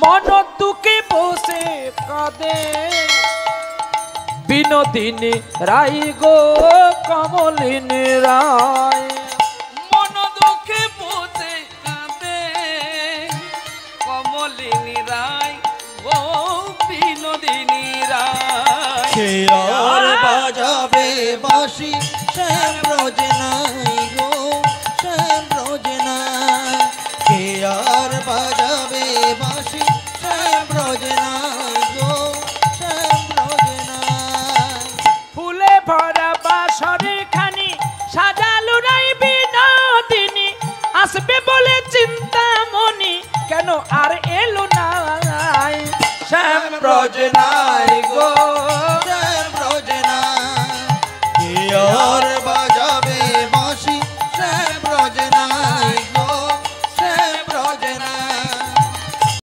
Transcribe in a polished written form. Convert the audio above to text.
মন দুঃখে বসে কাঁদে বিনোদিনী রায় গো কমলিনী রায়। মন দুঃখে বসে কাঁদে কমলিনী রায় গো বিনোদিনী রায়। কে আর বাজাবে বাঁশি শ্যাম রোজনাই গো শ্যাম রোজনাই। কে আর বাজাবে বাঁশি শ্যাম রোজনাই গো শ্যাম রোজনাই। ফুলে ভরা বাসরে খানি সাজালো রাই বিনোদিনী আসবে বলে চিন্তামণি কেন আর এলো না শ্যাম রোজনাই